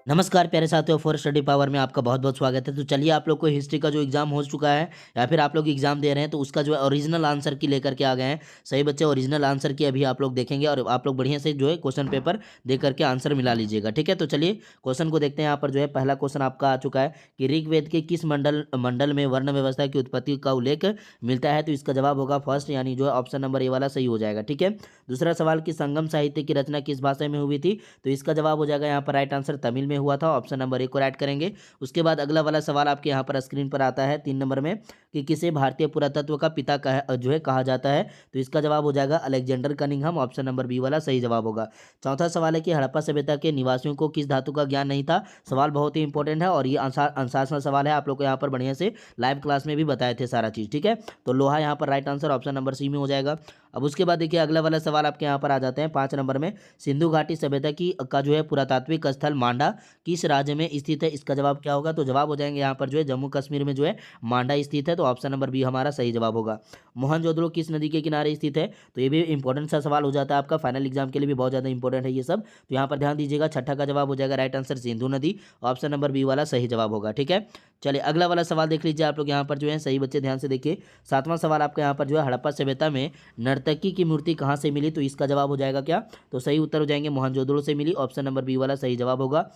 नमस्कार प्यारे साथियों, फॉर स्टडी पावर में आपका बहुत बहुत स्वागत है। तो चलिए, आप लोग को हिस्ट्री का जो एग्जाम हो चुका है या फिर आप लोग एग्जाम दे रहे हैं तो उसका जो है ओरिजिनल आंसर की लेकर के आ गए हैं। सही बच्चे, ओरिजिनल आंसर की अभी आप लोग देखेंगे और आप लोग बढ़िया से जो है क्वेश्चन पेपर दे करके आंसर मिला लीजिएगा। ठीक है, तो चलिए क्वेश्चन को देखते हैं। यहाँ पर जो है पहला क्वेश्चन आपका आ चुका है कि ऋग्वेद के किस मंडल में वर्ण व्यवस्था की उत्पत्ति का उल्लेख मिलता है। तो इसका जवाब होगा फर्स्ट, यानी जो है ऑप्शन नंबर ए वाला सही हो जाएगा। ठीक है, दूसरा सवाल की संगम साहित्य की रचना किस भाषा में हुई थी। तो इसका जवाब हो जाएगा यहाँ पर राइट आंसर तमिल में हुआ था। ऑप्शन नंबर ए को राइट करेंगे। उसके बाद अगला वाला सवाल आपके यहाँ पर स्क्रीन पर आता है 3 नंबर में कि किसे भारतीय पुरातत्व का पिता कहा जाता है। तो इसका जवाब हो जाएगा Alexander Cunningham. Option number B वाला सही जवाब होगा। चौथा सवाल है कि हड़प्पा सभ्यता के निवासियों को किस धातु का ज्ञान नहीं था। सवाल बहुत ही इंपॉर्टेंट है और ये अनुशासन सवाल है। आप लोग को यहाँ पर बढ़िया से लाइव क्लास में भी बताए थे सारा चीज़। ठीक है, तो लोहा यहाँ पर right answer option number C में हो जाएगा। अब उसके बाद देखिए अगला वाला सवाल आपके यहाँ पर आ जाते हैं 5 नंबर में। सिंधु घाटी सभ्यता की का जो है पुरातात्विक स्थल मांडा किस राज्य में स्थित है। इसका जवाब क्या होगा। तो जवाब हो जाएंगे यहाँ पर जो है जम्मू कश्मीर में जो है मांडा स्थित है। तो ऑप्शन नंबर बी हमारा सही जवाब होगा। मोहनजोदड़ो किस नदी के किनारे स्थित है। तो ये भी इंपॉर्टेंट सा सवाल हो जाता है आपका, फाइनल एग्जाम के लिए भी बहुत ज़्यादा इंपॉर्टेंट है ये सब। तो यहाँ पर ध्यान दीजिएगा, छठा का जवाब हो जाएगा राइट आंसर सिंधु नदी। ऑप्शन नंबर बी वाला सही जवाब होगा। ठीक है, चलिए अगला वाला सवाल देख लीजिए आप लोग यहाँ पर जो है। सही बच्चे ध्यान से देखिए, 7वां सवाल आपका यहाँ पर जो है हड़प्पा सभ्यता में नर्तकी की मूर्ति कहाँ से मिली। तो इसका जवाब हो जाएगा क्या। तो सही उत्तर हो जाएंगे मोहनजोदड़ो से मिली। ऑप्शन नंबर बी वाला सही जवाब होगा।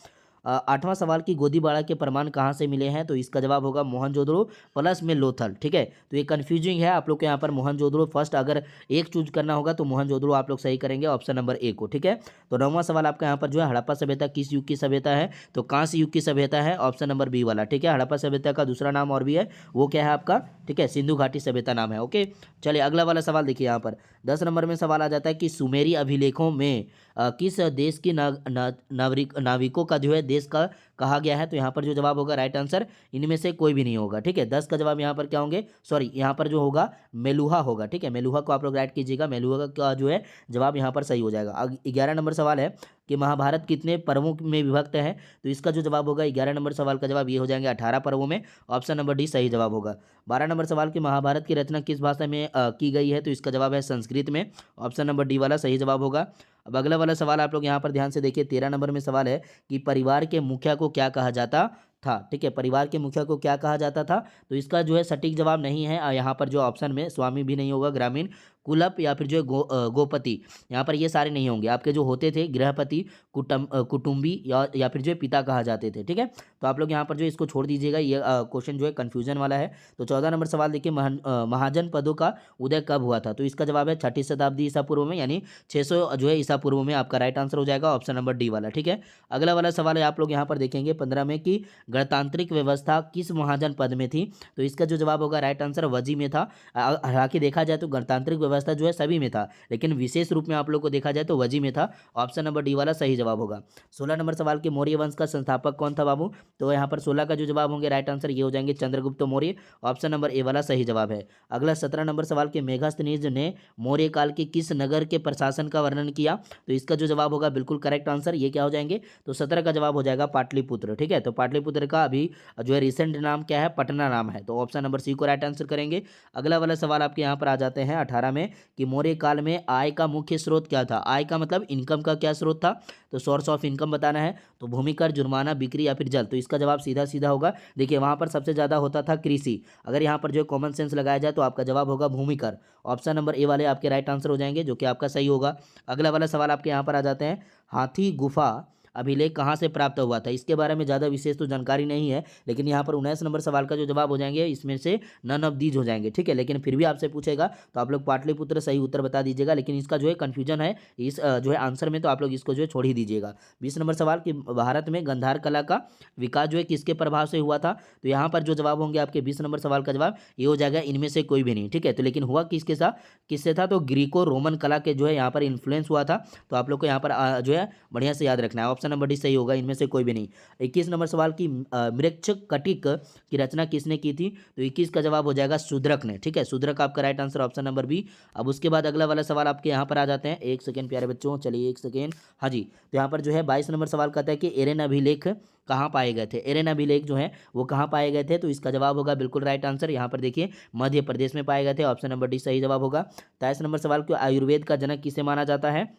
8वां सवाल की गोदीबाड़ा के प्रमाण कहाँ से मिले हैं। तो इसका जवाब होगा मोहनजोदड़ो प्लस में लोथल। ठीक है, तो ये कंफ्यूजिंग है आप लोग के यहाँ पर मोहनजोदड़ो फर्स्ट, अगर एक चूज करना होगा तो मोहनजोदड़ो आप लोग सही करेंगे ऑप्शन नंबर ए को। ठीक है, तो 9वां सवाल आपका यहाँ पर जो है हड़प्पा सभ्यता किस युग की सभ्यता है। तो कांस्य युग की सभ्यता है। ऑप्शन नंबर बी वाला। ठीक है, हड़प्पा सभ्यता का दूसरा नाम और भी है, वो क्या है आपका। ठीक है, सिंधु घाटी सभ्यता नाम है। ओके, चलिए अगला वाला सवाल देखिए यहाँ पर 10 नंबर में सवाल आ जाता है कि सुमेरी अभिलेखों में किस देश की नाविकों का जो है देश का कहा गया है। तो यहाँ पर जो जवाब होगा राइट आंसर इनमें से कोई भी नहीं होगा। ठीक है, 10 का जवाब यहाँ पर क्या होंगे, सॉरी यहाँ पर जो होगा मेलुहा होगा। ठीक है, मेलुहा को आप लोग राइट कीजिएगा। मेलुहा का जो है जवाब यहाँ पर सही हो जाएगा। 11 नंबर सवाल है कि महाभारत कितने पर्वों में विभक्त है। तो इसका जो जवाब होगा 11 नंबर सवाल का जवाब ये हो जाएंगे 18 पर्वों में। ऑप्शन नंबर डी सही जवाब होगा। 12 नंबर सवाल कि महाभारत की रचना किस भाषा में की गई है। तो इसका जवाब है संस्कृत में। ऑप्शन नंबर डी वाला सही जवाब होगा। अब अगला वाला सवाल आप लोग यहाँ पर ध्यान से देखिए, 13 नंबर में सवाल है कि परिवार के मुखिया को क्या कहा जाता था। ठीक है, परिवार के मुखिया को क्या कहा जाता था। तो इसका जो है सटीक जवाब नहीं है यहाँ पर जो ऑप्शन में स्वामी भी नहीं होगा, ग्रामीण, कुलप या फिर जो है गोपति, यहाँ पर ये सारे नहीं होंगे। आपके जो होते थे गृहपति, कुटुंबी या फिर जो है पिता कहा जाते थे। ठीक है, तो आप लोग यहाँ पर जो इसको छोड़ दीजिएगा, ये क्वेश्चन जो है कन्फ्यूजन वाला है। तो 14 नंबर सवाल देखिए, महाजन पदों का उदय कब हुआ था। तो इसका जवाब है 6ठी शताब्दी ईसा पूर्व में, यानी 600 जो है ईसा पूर्व में आपका राइट आंसर हो जाएगा ऑप्शन नंबर डी वाला। ठीक है, अगला वाला सवाल है आप लोग यहाँ पर देखेंगे 15 में कि गणतांत्रिक व्यवस्था किस महाजन पद में थी। तो इसका जो जवाब होगा राइट आंसर वजी में था। हालांकि देखा जाए तो गणतांत्रिक व्यवस्था जो है सभी में था, लेकिन विशेष रूप में आप लोग को देखा जाए तो वजी में था। ऑप्शन नंबर डी वाला सही जवाब होगा। 16 नंबर सवाल के मौर्य वंश का संस्थापक कौन था बाबू। तो यहाँ पर 16 का जो जवाब होंगे राइट आंसर ये हो जाएंगे Chandragupta Maurya. Option number A वाला सही जवाब है। अगला 17 नंबर सवाल के मेगास्थनीज ने मौर्य काल के किस नगर के प्रशासन का वर्णन किया। तो इसका जो जवाब होगा बिल्कुल करेक्ट आंसर ये क्या हो जाएंगे। तो 17 का जवाब हो जाएगा पाटलिपुत्र। ठीक है, तो पाटलिपुत्र का अभी जो है रिसेंट नाम क्या है, पटना नाम है। तो ऑप्शन नंबर सी को राइट आंसर करेंगे। अगला वाला सवाल आपके यहाँ पर आ जाते हैं 18 में कि मौर्य काल में आय का मुख्य स्रोत क्या था। आय का मतलब इनकम का क्या स्रोत था। तो सोर्स ऑफ इनकम बताना है। तो भूमि कर, जुर्माना, बिक्री या फिर जल। तो इसका जवाब सीधा सीधा होगा। देखिए वहाँ पर सबसे ज़्यादा होता था कृषि। अगर यहाँ पर जो कॉमन सेंस लगाया जाए तो आपका जवाब होगा भूमि कर। ऑप्शन नंबर ए वाले आपके राइट आंसर हो जाएंगे, जो कि आपका सही होगा। अगला वाला सवाल आपके यहाँ पर आ जाते हैं, हाथी गुफा अभिलेख कहाँ से प्राप्त हुआ था। इसके बारे में ज़्यादा विशेष तो जानकारी नहीं है, लेकिन यहाँ पर 19 नंबर सवाल का जो जवाब हो जाएंगे इसमें से नन ऑफ दीज हो जाएंगे। ठीक है, लेकिन फिर भी आपसे पूछेगा तो आप लोग पाटलिपुत्र सही उत्तर बता दीजिएगा, लेकिन इसका जो है कन्फ्यूजन है इस जो है आंसर में, तो आप लोग इसको जो है छोड़ ही दीजिएगा। 20 नंबर सवाल कि भारत में गंधार कला का विकास जो है किसके प्रभाव से हुआ था। तो यहाँ पर जो जवाब होंगे आपके 20 नंबर सवाल का जवाब ये हो जाएगा इनमें से कोई भी नहीं। ठीक है, तो लेकिन हुआ किसके साथ, किससे था। तो ग्रीको रोमन कला के जो है यहाँ पर इन्फ्लुएंस हुआ था। तो आप लोग को यहाँ पर जो है बढ़िया से याद रखना है। ऑप्शन नंबर डी सही होगा, इनमें से कोई भी नहीं। 21 नंबर सवाल की मृच्छकटिक की रचना किसने की थी। तो 21 का जवाब हो जाएगा शूद्रक ने। ठीक है, शूद्रक आपका right answer option number B. अब उसके बाद अगला वाला सवाल आपके यहाँ पर आ जाते हैं। एक सेकेंड प्यारे बच्चों, चलिए एक सेकेंड। हाँ जी, तो यहाँ पर जो है 22 नंबर सवाल कहता है कि एरेन अभिलेख कहाँ पाए गए थे। एरेन अभिलेख जो है वो कहाँ पाए गए थे। तो इसका जवाब होगा बिल्कुल राइट आंसर, यहाँ पर देखिए मध्य प्रदेश में पाए गए थे। ऑप्शन नंबर डी सही जवाब होगा। 23 नंबर सवाल को आयुर्वेद का जनक किसे माना जाता है।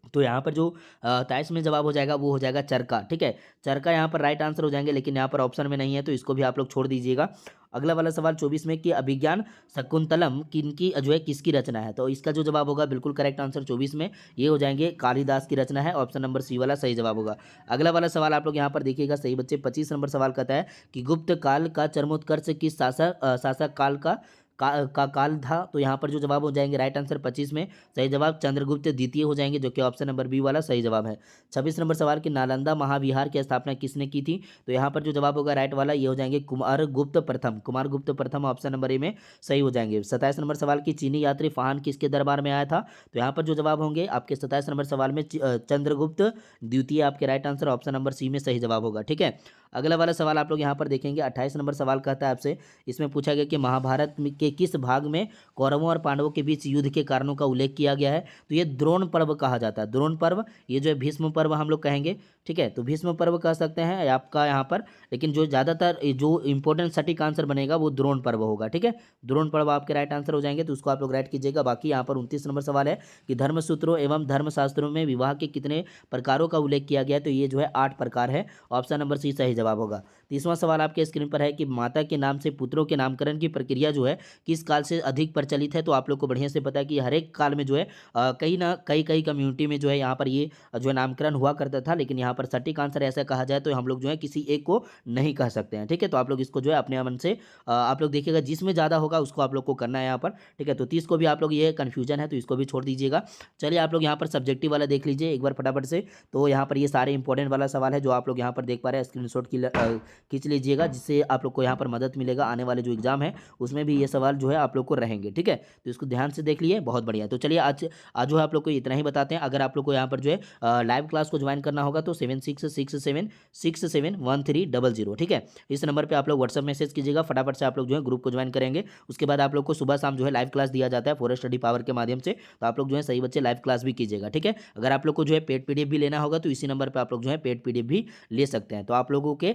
तो यहाँ पर जो 23 में जवाब हो जाएगा वो हो जाएगा चरका। ठीक है, चरका यहाँ पर राइट आंसर हो जाएंगे, लेकिन यहाँ पर ऑप्शन में नहीं है तो इसको भी आप लोग छोड़ दीजिएगा। अगला वाला सवाल 24 में कि अभिज्ञान शकुंतलम किनकी जो है किसकी रचना है, तो इसका जो जवाब होगा बिल्कुल करेक्ट आंसर 24 में ये हो जाएंगे कालिदास की रचना है। ऑप्शन नंबर सी वाला सही जवाब होगा। अगला वाला सवाल आप लोग यहाँ पर देखिएगा सही बच्चे, 25 नंबर सवाल कहता है कि गुप्त काल का चरमोत्कर्ष किस शासक काल का काल था, तो यहाँ पर जो जवाब हो जाएंगे राइट आंसर 25 में सही जवाब चंद्रगुप्त द्वितीय हो जाएंगे, जो कि ऑप्शन नंबर बी वाला सही जवाब है। 26 नंबर सवाल की नालंदा महाविहार की स्थापना किसने की थी, तो यहाँ पर जो जवाब होगा राइट वाला ये हो जाएंगे कुमारगुप्त प्रथम। कुमारगुप्त प्रथम ऑप्शन नंबर ए में सही हो जाएंगे। 27 नंबर सवाल की चीनी यात्री फाहान किसके दरबार में आया था, तो यहाँ पर जो जवाब होंगे आपके 27 नंबर सवाल में चंद्रगुप्त द्वितीय आपके right answer option number C में सही जवाब होगा। ठीक है, अगला वाला सवाल आप लोग यहाँ पर देखेंगे 28 नंबर सवाल कहता है आपसे, इसमें पूछा गया कि महाभारत के किस भाग में कौरवों और पांडवों के बीच युद्ध के कारणों का उल्लेख किया गया है, तो ये द्रोण पर्व कहा जाता है। द्रोण पर्व ये जो है भीष्म पर्व हम लोग कहेंगे। ठीक है, तो भीष्म पर्व कह सकते हैं आपका यहाँ पर, लेकिन जो ज़्यादातर जो इंपॉर्टेंट सटीक आंसर बनेगा वो द्रोण पर्व होगा। ठीक है, द्रोण पर्व आपके राइट आंसर हो जाएंगे, तो उसको आप लोग राइट कीजिएगा। बाकी यहाँ पर 29 नंबर सवाल है कि धर्मसूत्रों एवं धर्मशास्त्रों में विवाह के कितने प्रकारों का उल्लेख किया गया है, तो ये जो है 8 प्रकार है। ऑप्शन नंबर सी सही जवाब होगा। 30वां सवाल आपके स्क्रीन पर है कि माता के नाम से पुत्रों के नामकरण की प्रक्रिया जो है किस काल से अधिक प्रचलित है, तो आप लोग को बढ़िया से पता है कि हर एक काल में जो है कहीं ना कई कम्युनिटी में जो है यहाँ पर ये जो है नामकरण हुआ करता था, लेकिन यहाँ पर सटीक आंसर ऐसा कहा जाए तो हम लोग जो है किसी एक को नहीं कह सकते हैं। ठीक है, तो आप लोग इसको जो है अपने मन से आप लोग देखिएगा, जिसमें ज़्यादा होगा उसको आप लोग को करना है यहाँ पर। ठीक है, तो 30 को भी आप लोग ये कन्फ्यूजन है तो इसको भी छोड़ दीजिएगा। चलिए आप लोग यहाँ पर सब्जेक्टिव वाला देख लीजिए एक बार फटाफट से। तो यहाँ पर ये सारे इंपॉर्टेंट वाला सवाल है जो आप लोग यहाँ पर देख पा रहे हैं, स्क्रीनशॉट खींच लीजिएगा, जिससे आप लोग को यहाँ पर मदद मिलेगा। आने वाले जो एग्जाम है उसमें भी ये सवाल जो है आप लोग को रहेंगे। ठीक है, तो इसको ध्यान से देख लिए, बहुत बढ़िया। तो चलिए आज आज जो है आप लोग को इतना ही बताते हैं। अगर आप लोग को यहाँ पर जो है लाइव क्लास को ज्वाइन करना होगा तो 7667671300। ठीक है, इस नंबर पर आप लोग व्हाट्सअप मैसेज कीजिएगा, फटाफट से आप लोग जो है ग्रुप को ज्वाइन करेंगे। उसके बाद आप लोग को सुबह शाम जो है लाइव क्लास दिया जाता है फॉर स्टडी पावर के माध्यम से, तो आप लोग जो है सही बच्चे लाइव क्लास भी कीजिएगा। ठीक है, अगर आप लोग को जो है पेड पीडीएफ भी लेना होगा तो इसी नंबर पर आप लोग जो है पेड पीडीएफ भी ले सकते हैं। तो आप लोगों के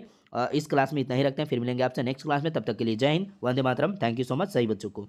इस क्लास में इतना ही रखते हैं, फिर मिलेंगे आपसे नेक्स्ट क्लास में। तब तक के लिए जय Hind, Vande Mataram, thank you so much सही बच्चों को।